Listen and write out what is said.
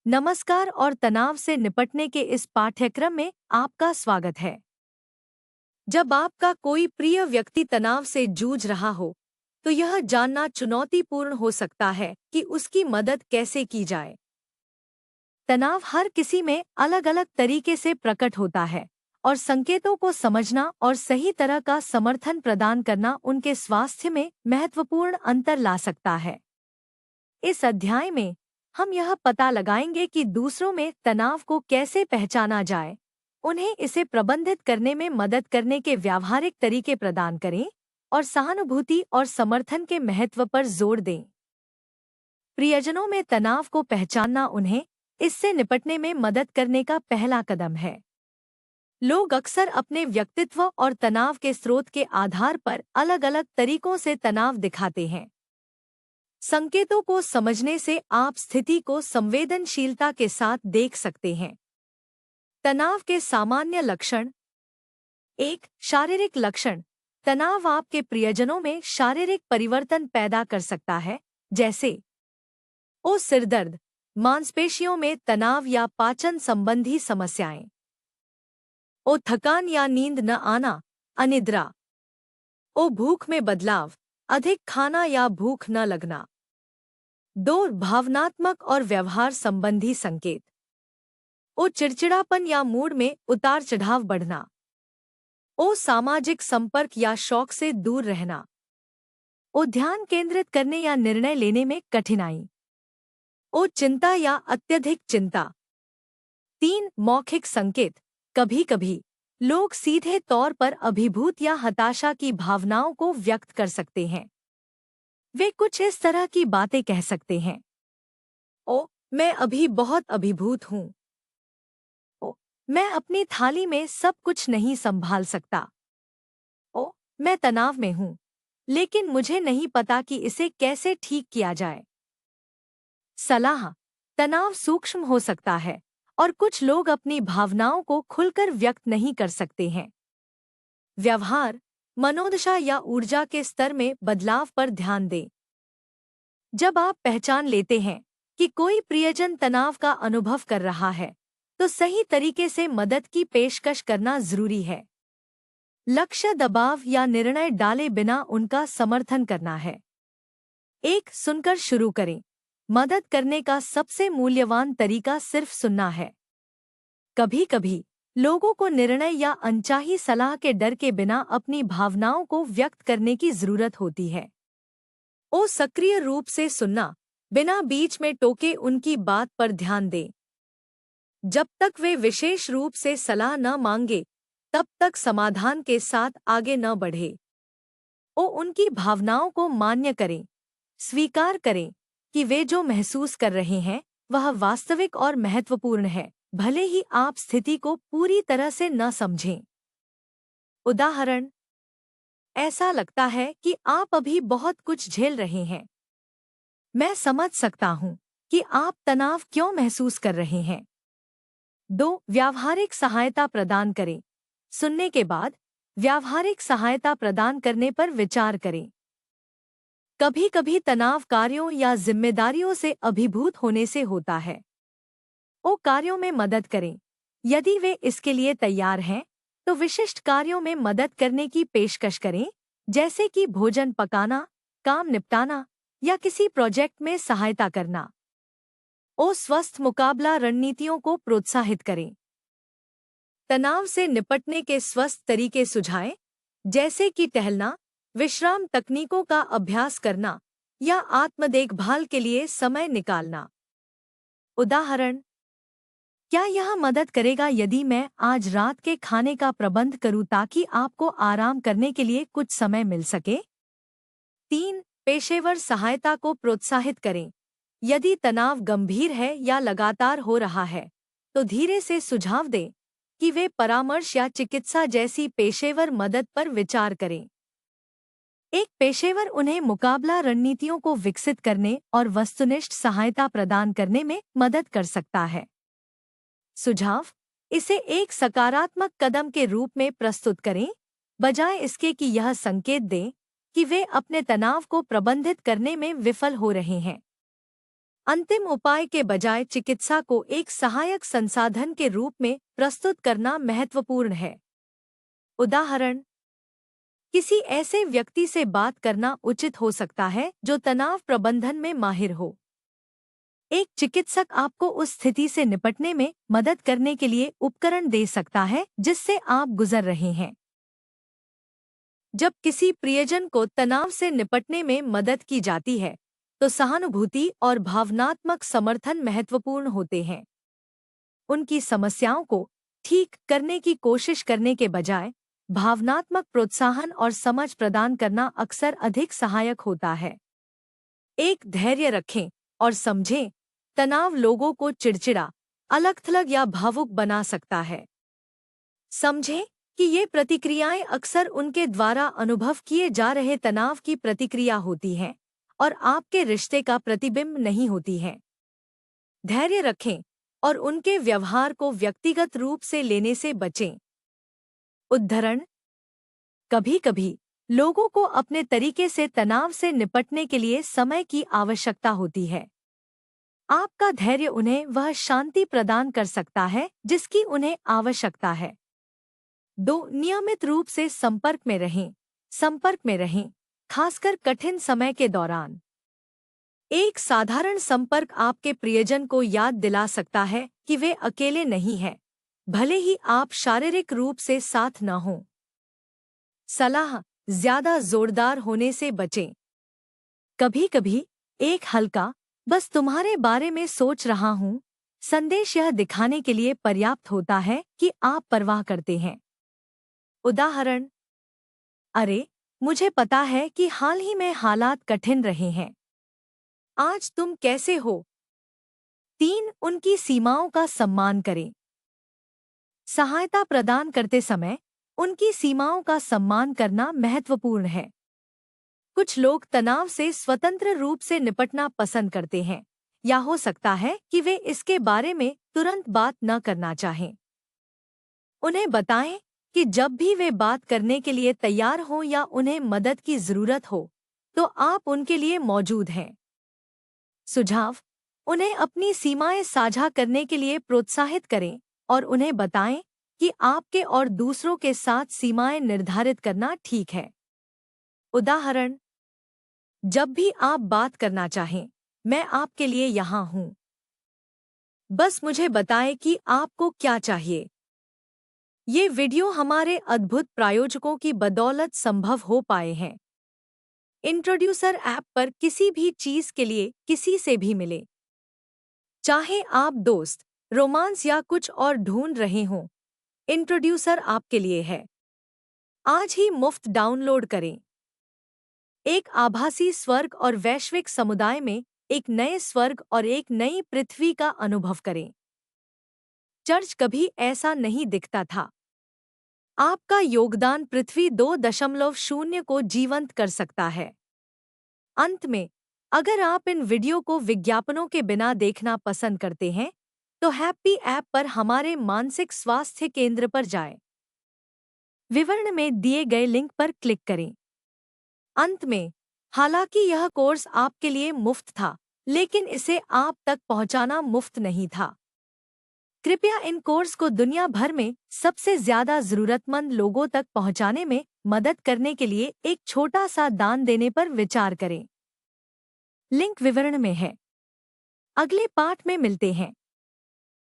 नमस्कार और तनाव से निपटने के इस पाठ्यक्रम में आपका स्वागत है। जब आपका कोई प्रिय व्यक्ति तनाव से जूझ रहा हो, तो यह जानना चुनौतीपूर्ण हो सकता है कि उसकी मदद कैसे की जाए। तनाव हर किसी में अलग-अलग तरीके से प्रकट होता है और संकेतों को समझना और सही तरह का समर्थन प्रदान करना उनके स्वास्थ्य में महत्वपूर्ण अंतर ला सकता है। इस अध्याय में हम यह पता लगाएंगे कि दूसरों में तनाव को कैसे पहचाना जाए, उन्हें इसे प्रबंधित करने में मदद करने के व्यावहारिक तरीके प्रदान करें और सहानुभूति और समर्थन के महत्व पर जोर दें। प्रियजनों में तनाव को पहचानना उन्हें इससे निपटने में मदद करने का पहला कदम है। लोग अक्सर अपने व्यक्तित्व और तनाव के स्रोत के आधार पर अलग-अलग तरीकों से तनाव दिखाते हैं। संकेतों को समझने से आप स्थिति को संवेदनशीलता के साथ देख सकते हैं। तनाव के सामान्य लक्षण। 1. शारीरिक लक्षण। तनाव आपके प्रियजनों में शारीरिक परिवर्तन पैदा कर सकता है, जैसे सिरदर्द, मांसपेशियों में तनाव या पाचन संबंधी समस्याएं। थकान या नींद न आना, अनिद्रा। भूख में बदलाव, अधिक खाना या भूख न लगना। 2. भावनात्मक और व्यवहार संबंधी संकेत। चिड़चिड़ापन या मूड में उतार चढ़ाव बढ़ना। सामाजिक संपर्क या शौक से दूर रहना। ध्यान केंद्रित करने या निर्णय लेने में कठिनाई। चिंता या अत्यधिक चिंता। 3. मौखिक संकेत। कभी-कभी लोग सीधे तौर पर अभिभूत या हताशा की भावनाओं को व्यक्त कर सकते हैं। वे कुछ इस तरह की बातें कह सकते हैं। मैं अभी बहुत अभिभूत हूँ। मैं अपनी थाली में सब कुछ नहीं संभाल सकता। मैं तनाव में हूँ, लेकिन मुझे नहीं पता कि इसे कैसे ठीक किया जाए। सलाह। तनाव सूक्ष्म हो सकता है और कुछ लोग अपनी भावनाओं को खुलकर व्यक्त नहीं कर सकते हैं। व्यवहार, मनोदशा या ऊर्जा के स्तर में बदलाव पर ध्यान दें। जब आप पहचान लेते हैं कि कोई प्रियजन तनाव का अनुभव कर रहा है, तो सही तरीके से मदद की पेशकश करना जरूरी है। लक्ष्य दबाव या निर्णय डाले बिना उनका समर्थन करना है। सुनकर शुरू करें। मदद करने का सबसे मूल्यवान तरीका सिर्फ सुनना है। कभी-कभी लोगों को निर्णय या अनचाही सलाह के डर के बिना अपनी भावनाओं को व्यक्त करने की जरूरत होती है। सक्रिय रूप से सुनना, बिना बीच में टोके उनकी बात पर ध्यान दें। जब तक वे विशेष रूप से सलाह न मांगे, तब तक समाधान के साथ आगे न बढ़े। उनकी भावनाओं को मान्य करें। स्वीकार करें कि वे जो महसूस कर रहे हैं वह वास्तविक और महत्वपूर्ण है, भले ही आप स्थिति को पूरी तरह से न समझें। उदाहरण। ऐसा लगता है कि आप अभी बहुत कुछ झेल रहे हैं। मैं समझ सकता हूँ कि आप तनाव क्यों महसूस कर रहे हैं। 2. व्यावहारिक सहायता प्रदान करें। सुनने के बाद व्यावहारिक सहायता प्रदान करने पर विचार करें। कभी-कभी तनाव कार्यों या जिम्मेदारियों से अभिभूत होने से होता है। कार्यों में मदद करें। यदि वे इसके लिए तैयार हैं, तो विशिष्ट कार्यों में मदद करने की पेशकश करें, जैसे कि भोजन पकाना, काम निपटाना या किसी प्रोजेक्ट में सहायता करना। स्वस्थ मुकाबला रणनीतियों को प्रोत्साहित करें। तनाव से निपटने के स्वस्थ तरीके सुझाएं, जैसे कि टहलना, विश्राम तकनीकों का अभ्यास करना या आत्म देखभाल के लिए समय निकालना। उदाहरण। क्या यह मदद करेगा यदि मैं आज रात के खाने का प्रबंध करूं ताकि आपको आराम करने के लिए कुछ समय मिल सके? 3. पेशेवर सहायता को प्रोत्साहित करें। यदि तनाव गंभीर है या लगातार हो रहा है, तो धीरे से सुझाव दें कि वे परामर्श या चिकित्सा जैसी पेशेवर मदद पर विचार करें। एक पेशेवर उन्हें मुकाबला रणनीतियों को विकसित करने और वस्तुनिष्ठ सहायता प्रदान करने में मदद कर सकता है। सुझाव। इसे एक सकारात्मक कदम के रूप में प्रस्तुत करें, बजाय इसके कि यह संकेत दें कि वे अपने तनाव को प्रबंधित करने में विफल हो रहे हैं। अंतिम उपाय के बजाय चिकित्सा को एक सहायक संसाधन के रूप में प्रस्तुत करना महत्वपूर्ण है। उदाहरण, किसी ऐसे व्यक्ति से बात करना उचित हो सकता है जो तनाव प्रबंधन में माहिर हो। एक चिकित्सक आपको उस स्थिति से निपटने में मदद करने के लिए उपकरण दे सकता है जिससे आप गुजर रहे हैं। जब किसी प्रियजन को तनाव से निपटने में मदद की जाती है, तो सहानुभूति और भावनात्मक समर्थन महत्वपूर्ण होते हैं। उनकी समस्याओं को ठीक करने की कोशिश करने के बजाय भावनात्मक प्रोत्साहन और समझ प्रदान करना अक्सर अधिक सहायक होता है। एक धैर्य रखें और समझें, तनाव लोगों को चिड़चिड़ा, अलग-थलग या भावुक बना सकता है। समझें कि ये प्रतिक्रियाएं अक्सर उनके द्वारा अनुभव किए जा रहे तनाव की प्रतिक्रिया होती हैं और आपके रिश्ते का प्रतिबिंब नहीं होती हैं। धैर्य रखें और उनके व्यवहार को व्यक्तिगत रूप से लेने से बचें। उद्धरण, कभी-कभी लोगों को अपने तरीके से तनाव से निपटने के लिए समय की आवश्यकता होती है। आपका धैर्य उन्हें वह शांति प्रदान कर सकता है जिसकी उन्हें आवश्यकता है। 2. नियमित रूप से संपर्क में रहें, खासकर कठिन समय के दौरान। एक साधारण संपर्क आपके प्रियजन को याद दिला सकता है कि वे अकेले नहीं हैं, भले ही आप शारीरिक रूप से साथ न हों। सलाह, ज्यादा जोरदार होने से बचें। कभी-कभी एक हल्का बस तुम्हारे बारे में सोच रहा हूँ संदेश यह दिखाने के लिए पर्याप्त होता है कि आप परवाह करते हैं। उदाहरण, अरे, मुझे पता है कि हाल ही में हालात कठिन रहे हैं। आज तुम कैसे हो? 3. उनकी सीमाओं का सम्मान करें। सहायता प्रदान करते समय उनकी सीमाओं का सम्मान करना महत्वपूर्ण है। कुछ लोग तनाव से स्वतंत्र रूप से निपटना पसंद करते हैं, या हो सकता है कि वे इसके बारे में तुरंत बात न करना चाहें। उन्हें बताएं कि जब भी वे बात करने के लिए तैयार हों या उन्हें मदद की जरूरत हो, तो आप उनके लिए मौजूद हैं। सुझाव, उन्हें अपनी सीमाएं साझा करने के लिए प्रोत्साहित करें और उन्हें बताएं कि आपके और दूसरों के साथ सीमाएं निर्धारित करना ठीक है। उदाहरण, जब भी आप बात करना चाहें, मैं आपके लिए यहाँ हूँ। बस मुझे बताएं कि आपको क्या चाहिए। ये वीडियो हमारे अद्भुत प्रायोजकों की बदौलत संभव हो पाए हैं। इंट्रोड्यूसर ऐप पर किसी भी चीज के लिए किसी से भी मिले। चाहे आप दोस्त, रोमांस या कुछ और ढूंढ रहे हों, इंट्रोड्यूसर आपके लिए है। आज ही मुफ्त डाउनलोड करें। एक आभासी स्वर्ग और वैश्विक समुदाय में एक नए स्वर्ग और एक नई पृथ्वी का अनुभव करें। चर्च कभी ऐसा नहीं दिखता था। आपका योगदान पृथ्वी 2.0 को जीवंत कर सकता है। अंत में, अगर आप इन वीडियो को विज्ञापनों के बिना देखना पसंद करते हैं, तो हैप्पी ऐप पर हमारे मानसिक स्वास्थ्य केंद्र पर जाएं। विवरण में दिए गए लिंक पर क्लिक करें। अंत में, हालांकि यह कोर्स आपके लिए मुफ्त था, लेकिन इसे आप तक पहुंचाना मुफ्त नहीं था। कृपया इन कोर्स को दुनिया भर में सबसे ज्यादा जरूरतमंद लोगों तक पहुंचाने में मदद करने के लिए एक छोटा सा दान देने पर विचार करें। लिंक विवरण में है। अगले पाठ में मिलते हैं।